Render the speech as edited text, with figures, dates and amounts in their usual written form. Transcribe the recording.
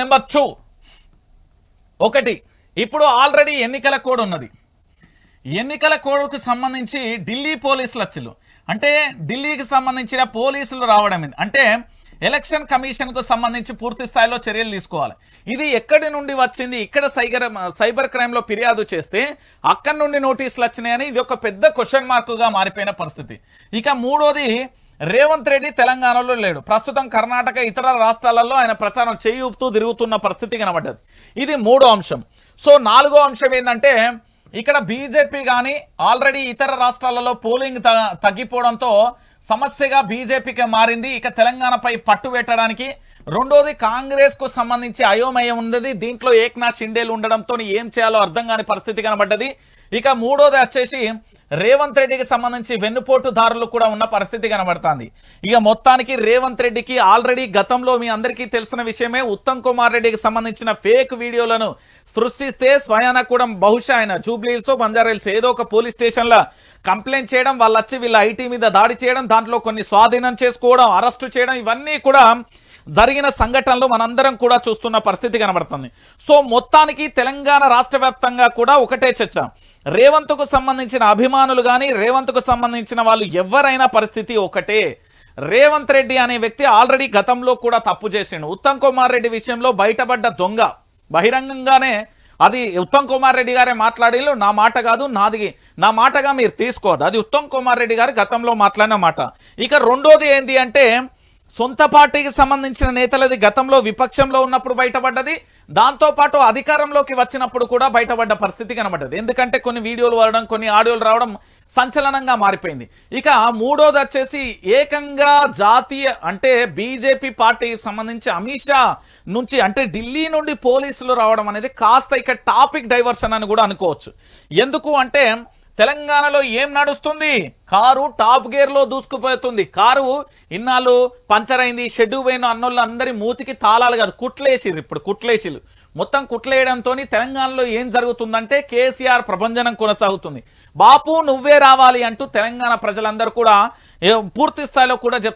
Number 2 ఒకటి ఇప్పుడు already ఎన్నికల కోడ్ ఉన్నది. ఎన్నికల కోడ్కు సంబంధించి ఢిల్లీ పోలీసులు వచ్చిల్లు. అంటే ఢిల్లీకి సంబంధించిన పోలీసులు రావడం అంటే ఎలక్షన్ కమిషన్కు సంబంధించి పూర్తి స్థాయిలో చర్యలు తీసుకోవాలి. ఇది ఎక్కడి నుండి వచ్చింది? ఇక్కడ సైబర్ క్రైమ్లో ఫిర్యాదు చేస్తే అక్కడి నుండి నోటీసులు వచ్చినాయని ఇది ఒక పెద్ద క్వశ్చన్ మార్కుగా మారిపోయిన పరిస్థితి. ఇక మూడోది, రేవంత్ రెడ్డి తెలంగాణలో లేడు. ప్రస్తుతం కర్ణాటక ఇతర రాష్ట్రాలలో ఆయన ప్రచారం చేయూపుతూ తిరుగుతున్న పరిస్థితి కనబడ్డది. ఇది మూడో అంశం. సో నాలుగో అంశం ఏంటంటే ఇక్కడ బీజేపీ కానీ ఆల్రెడీ ఇతర రాష్ట్రాలలో పోలింగ్ తగ్గిపోవడంతో సమస్యగా బీజేపీకి మారింది. ఇక తెలంగాణపై పట్టు పెట్టడానికి. రెండోది, కాంగ్రెస్ కు సంబంధించి అయోమయం ఉన్నది. దీంట్లో ఏక్నాథ్ షిండేలు ఉండడంతో ఏం చేయాలో అర్థం కాని పరిస్థితి కనబడ్డది. ఇక మూడోది వచ్చేసి రేవంత్ రెడ్డికి సంబంధించి వెన్నుపోటుదారులు కూడా ఉన్న పరిస్థితి కనబడుతుంది. ఇక మొత్తానికి రేవంత్ రెడ్డికి ఆల్రెడీ గతంలో మీ అందరికీ తెలిసిన విషయమే, ఉత్తమ్ కుమార్ రెడ్డికి సంబంధించిన ఫేక్ వీడియోలను సృష్టిస్తే స్వయాన కూడా బహుశా ఆయన జూబ్లీహిల్స్ బంజారాహిల్స్ ఏదో ఒక పోలీస్ స్టేషన్లో కంప్లైంట్ చేయడం, వాళ్ళు వచ్చి వీళ్ళ ఐటీ మీద దాడి చేయడం, దాంట్లో కొన్ని స్వాధీనం చేసుకోవడం, అరెస్టు చేయడం, ఇవన్నీ కూడా జరిగిన సంఘటనలు మనందరం కూడా చూస్తున్న పరిస్థితి కనబడుతుంది. సో మొత్తానికి తెలంగాణ రాష్ట్ర వ్యాప్తంగా కూడా ఒకటే చర్చ. రేవంత్కు సంబంధించిన అభిమానులు కానీ రేవంత్కు సంబంధించిన వాళ్ళు ఎవరైనా పరిస్థితి ఒకటే. రేవంత్ రెడ్డి అనే వ్యక్తి ఆల్రెడీ గతంలో కూడా తప్పు చేసిండు. ఉత్తమ్ కుమార్ రెడ్డి విషయంలో బయటపడ్డ దొంగ బహిరంగంగానే అది ఉత్తమ్ కుమార్ రెడ్డి గారే మాట్లాడిల్లు, నా మాట కాదు, నా మాటగా మీరు తీసుకోవద్దు, అది ఉత్తమ్ కుమార్ రెడ్డి గారు గతంలో మాట్లాడిన మాట. ఇక రెండోది ఏంటి అంటే సొంత పార్టీకి సంబంధించిన నేతలది గతంలో విపక్షంలో ఉన్నప్పుడు బయటపడ్డది, దాంతోపాటు అధికారంలోకి వచ్చినప్పుడు కూడా బయటపడ్డ పరిస్థితి కనబడ్డది. ఎందుకంటే కొన్ని వీడియోలు రావడం, కొన్ని ఆడియోలు రావడం సంచలనంగా మారిపోయింది. ఇక మూడోది వచ్చేసి ఏకంగా జాతీయ అంటే బీజేపీ పార్టీకి సంబంధించి అమిత్ షా నుంచి అంటే ఢిల్లీ నుండి పోలీసులు రావడం అనేది కాస్త ఇక టాపిక్ డైవర్షన్ అని కూడా అనుకోవచ్చు. ఎందుకు అంటే తెలంగాణలో ఏం నడుస్తుంది? కారు టాప్ గేర్ లో దూసుకుపోతుంది. కారు ఇన్నాళ్ళు పంచర్ అయింది, షెడ్డు పోయిన అన్నోళ్ళు అందరి మూతికి తాళాలు కాదు కుట్లేసిరు. ఇప్పుడు కుట్లేసిలు మొత్తం కుట్లేయడంతో తెలంగాణలో ఏం జరుగుతుందంటే కేసీఆర్ ప్రభంజనం కొనసాగుతుంది. బాపు నువ్వే రావాలి అంటూ తెలంగాణ ప్రజలందరూ కూడా పూర్తి స్థాయిలో కూడా చెప్తున్నారు.